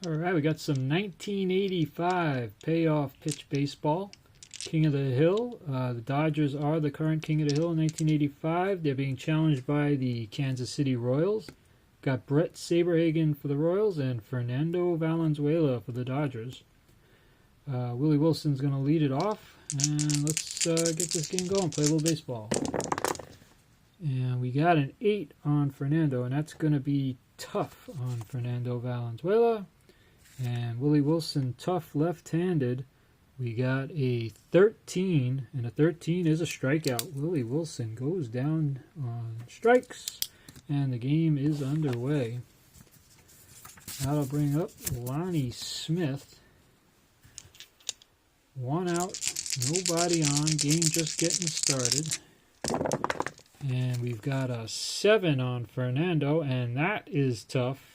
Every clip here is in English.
All right, we got some 1985 payoff pitch baseball. King of the Hill. The Dodgers are the current King of the Hill in 1985. They're being challenged by the Kansas City Royals. Got Brett Saberhagen for the Royals and Fernando Valenzuela for the Dodgers. Willie Wilson's going to lead it off. And let's get this game going, play a little baseball. And we got an 8 on Fernando, and that's going to be tough on Fernando Valenzuela. And Willie Wilson, tough left-handed. We got a 13, and a 13 is a strikeout. Willie Wilson goes down on strikes, and the game is underway. That'll bring up Lonnie Smith. 1 out, nobody on, game just getting started. And we've got a 7 on Fernando, and that is tough.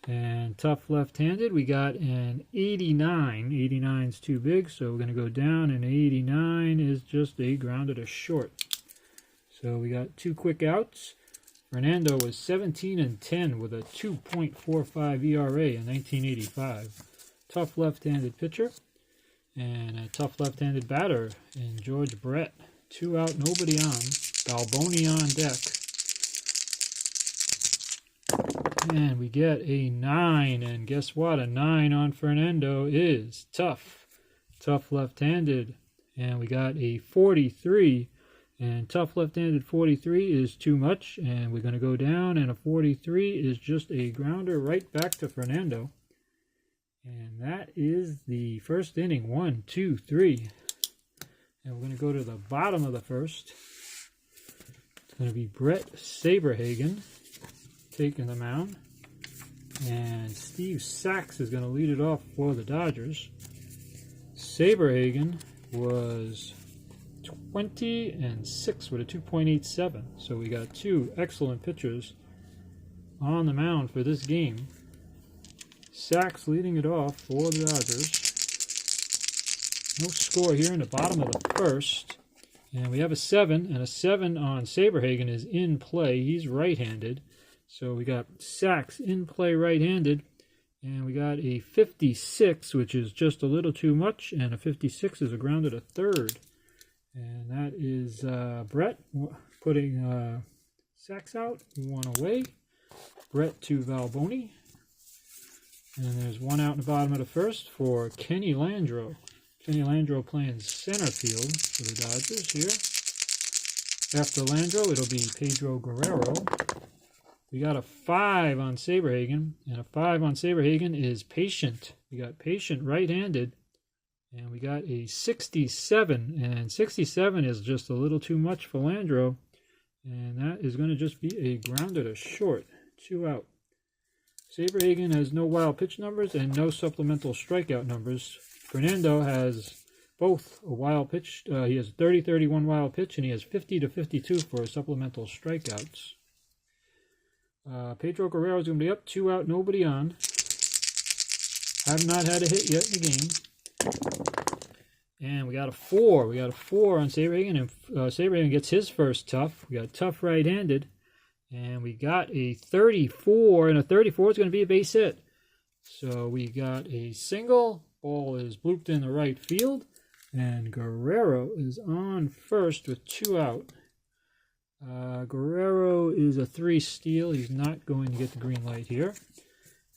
And tough left-handed, we got an 89. 89's too big, so we're going to go down, and 89 is just a grounded to short. So we got 2 quick outs. Fernando was 17-10 with a 2.45 ERA in 1985. Tough left-handed pitcher, and a tough left-handed batter in George Brett. 2 out, nobody on. Balboni on deck. And we get a 9, and guess what? A 9 on Fernando is tough. Tough left-handed. And we got a 43, and tough left-handed 43 is too much, and we're going to go down, and a 43 is just a grounder right back to Fernando. And that is the first inning. 1, 2, 3. And we're going to go to the bottom of the first. It's going to be Brett Saberhagen taking the mound, and Steve Sachs is going to lead it off for the Dodgers. Saberhagen was 20-6 with a 2.87, so we got 2 excellent pitchers on the mound for this game. Sachs leading it off for the Dodgers. No score here in the bottom of the first, and we have a 7, and a 7 on Saberhagen is in play. He's right-handed. So we got Sachs in play right-handed, and we got a 56, which is just a little too much, and a 56 is a grounded to third. And that is Brett putting Sachs out, 1 away. Brett to Balboni. And there's 1 out in the bottom of the first for Kenny Landreau. Kenny Landreau playing center field for the Dodgers here. After Landreau, it'll be Pedro Guerrero. We got a 5 on Saberhagen, and a 5 on Saberhagen is Patient. We got Patient right-handed, and we got a 67, and 67 is just a little too much for Landreau, and that is going to just be a grounder to short. 2 out. Saberhagen has no wild pitch numbers and no supplemental strikeout numbers. Fernando has both a wild pitch. He has 30-31 wild pitch, and he has 50-52 for supplemental strikeouts. Pedro Guerrero is going to be up, 2 out, nobody on. Have not had a hit yet in the game. And we got a 4. We got a 4 on Saberhagen, and Saberhagen gets his first tough. We got tough right-handed. And we got a 34, and a 34 is going to be a base hit. So we got a single. Ball is blooped in the right field. And Guerrero is on first with 2 out. Guerrero is a 3 steal. He's not going to get the green light here.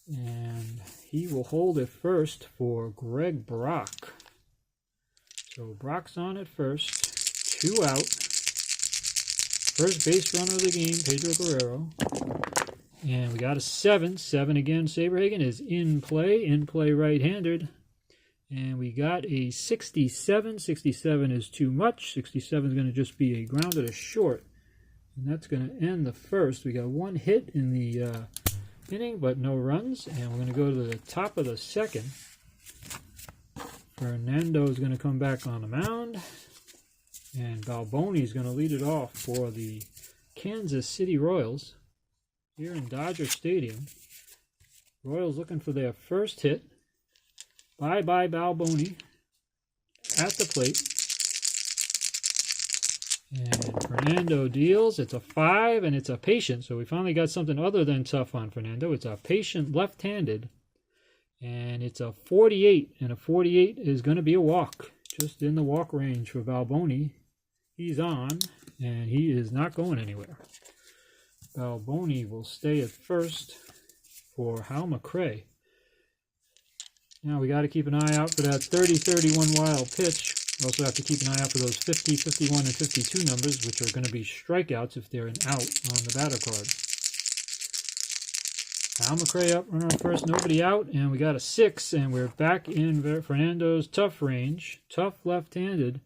And he will hold it first for Greg Brock. So Brock's on at first. 2 out. First base runner of the game, Pedro Guerrero. And we got a 7. 7 again. Saberhagen is in play right-handed. And we got a 67. 67 is too much. 67 is going to just be a grounder to short. And that's going to end the first. We got 1 hit in the inning, but no runs. And we're going to go to the top of the second. Fernando is going to come back on the mound. And Balboni is going to lead it off for the Kansas City Royals here in Dodger Stadium. Royals looking for their first hit. Bye-bye Balboni at the plate. And Fernando deals. It's a 5, and it's a patient. So we finally got something other than tough on Fernando. It's a patient left-handed. And it's a 48, and a 48 is going to be a walk. Just in the walk range for Balboni. He's on, and he is not going anywhere. Balboni will stay at first for Hal McRae. Now we got to keep an eye out for that 30-31 wild pitch. We also have to keep an eye out for those 50, 51, and 52 numbers, which are going to be strikeouts if they're an out on the batter card. Hal McRae up, runner on first, nobody out, and we got a 6, and we're back in Fernando's tough range. Tough left-handed,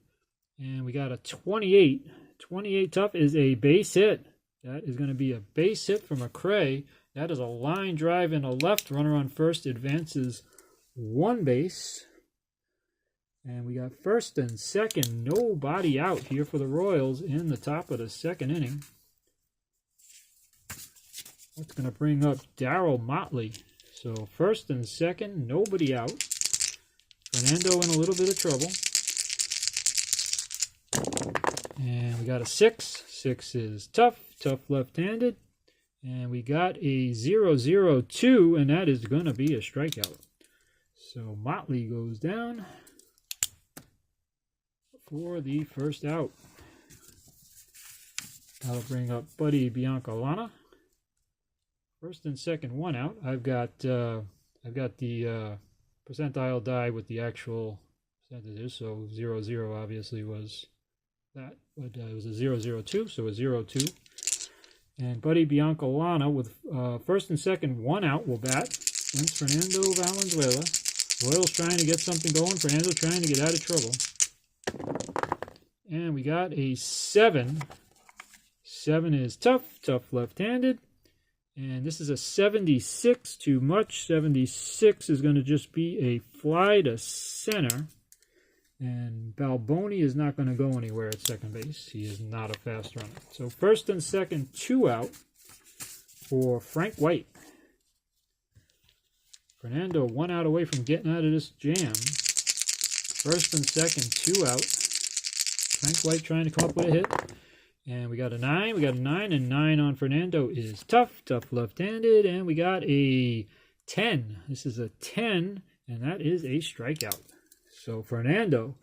and we got a 28. 28 tough is a base hit. That is going to be a base hit from McRae. That is a line drive in a left. Runner on first advances one base. And we got first and second, nobody out here for the Royals in the top of the second inning. That's going to bring up Darryl Motley. So first and second, nobody out. Fernando in a little bit of trouble. And we got a 6. 6 is tough. Tough left-handed. And we got a 0-0-2, and that is going to be a strikeout. So Motley goes down for the first out. That'll bring up Buddy Biancalana. First and second, one out. I've got the percentile die with the actual percentages. So 0-0 obviously was that, but it was a 0-0-2, so a 0-2. And Buddy Biancalana with first and second, one out will bat against Fernando Valenzuela. Royals trying to get something going. Fernando trying to get out of trouble. And we got a 7. 7 is tough. Tough left-handed. And this is a 76, too much. 76 is going to just be a fly to center. And Balboni is not going to go anywhere at second base. He is not a fast runner. So first and second, 2 out for Frank White. Fernando 1 out away from getting out of this jam. First and second, 2 out. Frank White trying to come up with a hit. And we got a 9. We got a 9, and 9 on Fernando is tough. Tough left-handed. And we got a 10. This is a 10, and that is a strikeout. So Fernando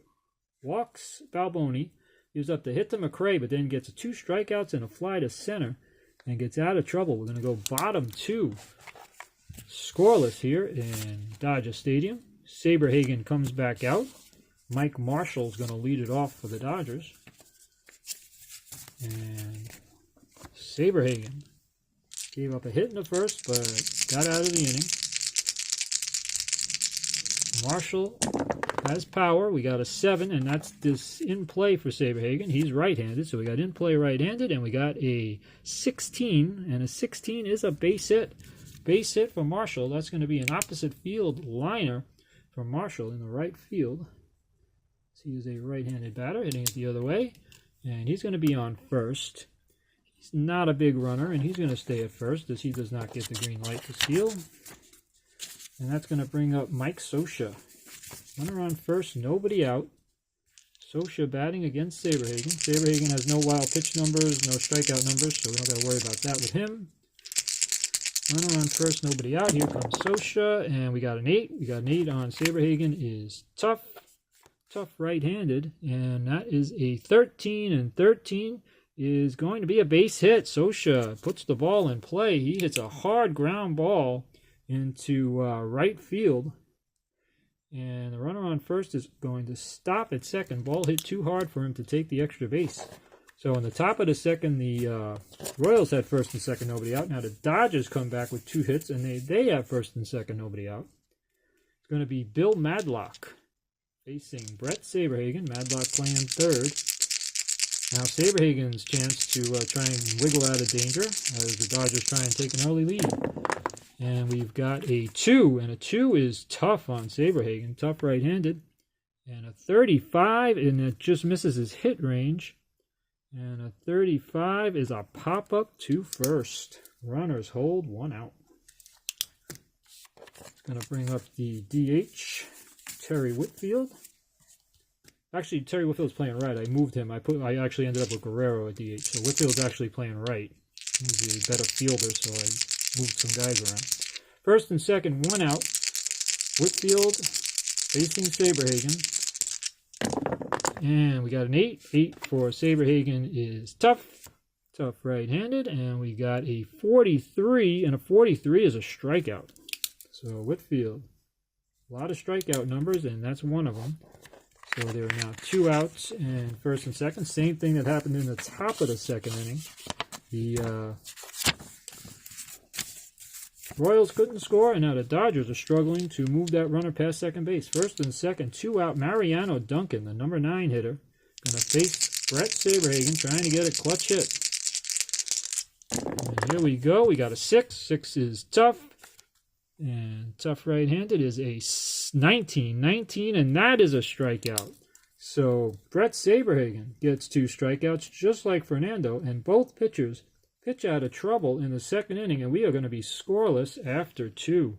walks Balboni, gives up the hit to McRae, but then gets 2 strikeouts and a fly to center and gets out of trouble. We're going to go bottom 2. Scoreless here in Dodger Stadium. Saberhagen comes back out. Mike Marshall's going to lead it off for the Dodgers. And Saberhagen gave up a hit in the first, but got out of the inning. Marshall has power. We got a 7, and that's this in play for Saberhagen. He's right-handed, so we got in play right-handed, and we got a 16, and a 16 is a base hit. Base hit for Marshall. That's going to be an opposite field liner for Marshall in the right field. So he is a right-handed batter, hitting it the other way. And he's going to be on first. He's not a big runner, and he's going to stay at first as he does not get the green light to steal. And that's going to bring up Mike Scioscia. Runner on first, nobody out. Scioscia batting against Saberhagen. Saberhagen has no wild pitch numbers, no strikeout numbers, so we don't got to worry about that with him. Runner on first, nobody out. Here comes Scioscia, and we got an 8. We got an 8 on Saberhagen is tough. Tough right-handed, and that is a 13, and 13 is going to be a base hit. Scioscia puts the ball in play. He hits a hard ground ball into right field, and the runner on first is going to stop at second. Ball hit too hard for him to take the extra base. So in the top of the second, the Royals had first and second, nobody out. Now the Dodgers come back with 2 hits, and they have first and second, nobody out. It's going to be Bill Madlock facing Brett Saberhagen. Madlock playing third. Now Saberhagen's chance to try and wiggle out of danger as the Dodgers try and take an early lead. And we've got a 2, and a 2 is tough on Saberhagen. Tough right-handed. And a 35, and it just misses his hit range. And a 35 is a pop-up to first. Runners hold, 1 out. It's going to bring up the DH. Terry Whitfield. Actually, Terry Whitfield's playing right. I moved him. I actually ended up with Guerrero at DH. So Whitfield's actually playing right. He's a better fielder, so I moved some guys around. First and second, 1 out. Whitfield facing Saberhagen. And we got an 8. 8 for Saberhagen is tough. Tough right-handed. And we got a 43. And a 43 is a strikeout. So Whitfield. A lot of strikeout numbers, and that's one of them. So there are now 2 outs in first and second. Same thing that happened in the top of the second inning. The Royals couldn't score, and now the Dodgers are struggling to move that runner past second base. First and second, 2 out. Mariano Duncan, the number 9 hitter, going to face Brett Saberhagen, trying to get a clutch hit. And here we go. We got a 6. 6 is tough. And tough right-handed is a 19. 19, and that is a strikeout. So Brett Saberhagen gets 2 strikeouts, just like Fernando, and both pitchers pitch out of trouble in the second inning, and we are going to be scoreless after 2.